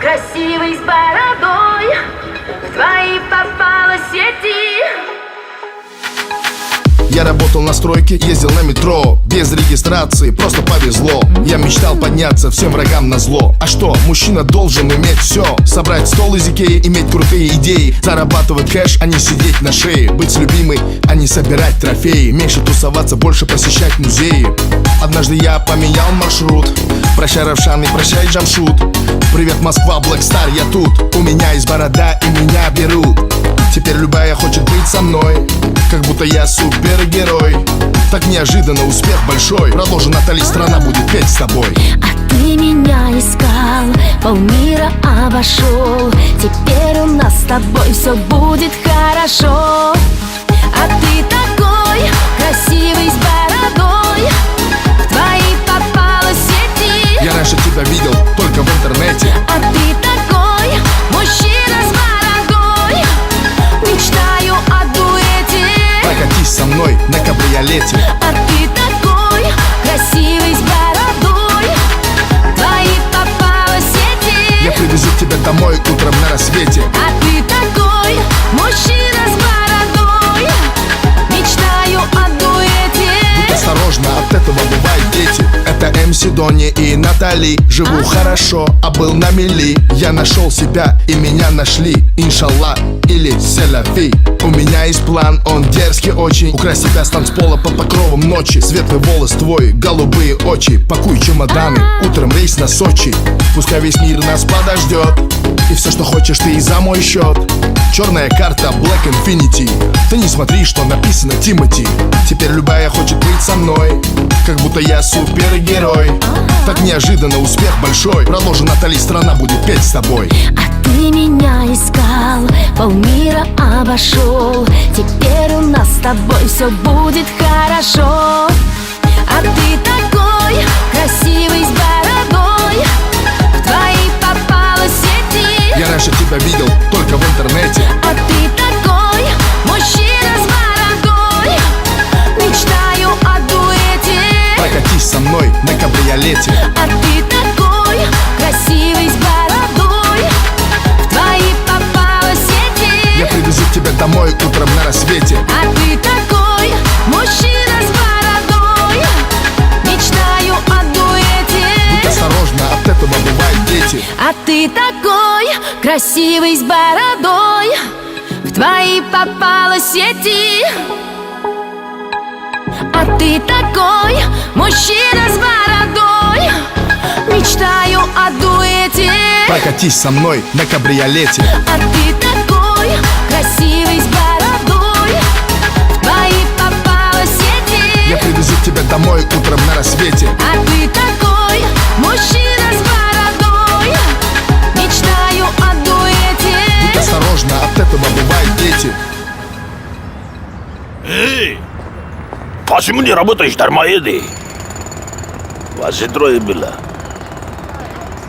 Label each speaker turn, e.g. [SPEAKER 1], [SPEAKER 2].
[SPEAKER 1] красивый с бородой, в твои попала сети.
[SPEAKER 2] Я работал на стройке, ездил на метро, без регистрации, просто повезло. Я мечтал подняться всем врагам назло. А что, мужчина должен иметь все: собрать стол из Икеи, иметь крутые идеи, зарабатывать кэш, а не сидеть на шее, быть с любимой, а не собирать трофеи, меньше тусоваться, больше посещать музеи. Однажды я поменял маршрут. Прощай, Равшан, и прощай, Джамшут. Привет, Москва, Black Star, я тут. У меня есть борода, и меня берут. Теперь любая хочет быть со мной, как будто я супергерой. Так неожиданно успех большой. Продолжи, Натали, страна будет петь с тобой.
[SPEAKER 3] А ты меня искал, полмира обошел. Теперь у нас с тобой все будет хорошо. А ты такой красивый с бородой, в твои попала сети.
[SPEAKER 2] Я раньше тебя видел только в интернете.
[SPEAKER 3] А ты такой мужчина с бородой, мечтаю о дуэте.
[SPEAKER 2] Прокатись со мной на кабриолете.
[SPEAKER 3] А ты такой красивый с бородой, в твои попала сети.
[SPEAKER 2] Я привезу тебя домой утром на рассвете.
[SPEAKER 3] А ты такой мужчина с бородой, мечтаю о дуэте.
[SPEAKER 2] Будь осторожна, от этого бывают дети. Это МС Дони и Натали. Живу хорошо, а был на мели. Я нашел себя и меня нашли. Иншаллах или селяфи. У меня есть план, он дерзкий очень. Украсть себя с танцпола под покровом ночи. Светлый волос твой, голубые очи. Пакуй чемоданы, утром рейс на Сочи. Пускай весь мир нас подождет, и все, что хочешь, ты и за мой счет. Черная карта Black Infinity. Ты не смотри, что написано Тимати. Теперь любая хочет быть со мной, как будто я супергерой. Так неожиданно успех большой. Продолжи, Натали, страна будет петь с тобой.
[SPEAKER 3] А ты меня искал, полмира обошел. Теперь у нас с тобой все будет хорошо. А ты такой красивый с бородой, в твои попала сети.
[SPEAKER 2] Я раньше тебя видел только в интернете.
[SPEAKER 3] А ты такой мужчина с бородой, мечтаю о дуэте.
[SPEAKER 2] Прокатись со мной на кабриолете.
[SPEAKER 3] А ты такой красивый с бородой, в твои попала сети.
[SPEAKER 2] Я привезу тебя домой утром на рассвете.
[SPEAKER 3] А ты такой мужчина с бородой, мечтаю о дуэте.
[SPEAKER 2] Будь осторожна, от этого бывают дети.
[SPEAKER 3] А ты такой красивый с бородой, в твои попала сети. А ты такой мужчина с бородой, мечтаю о дуэте.
[SPEAKER 2] Прокатись со мной на кабриолете.
[SPEAKER 3] А ты такой красивый с бородой, в твои попала сети.
[SPEAKER 2] Я привезу тебя домой утром на рассвете.
[SPEAKER 3] А ты такой мужчина с бородой, мечтаю о дуэте.
[SPEAKER 2] Будь осторожна, от этого бывают дети.
[SPEAKER 4] Эй! Почему не работаешь, дармоеды? Вас же трое было.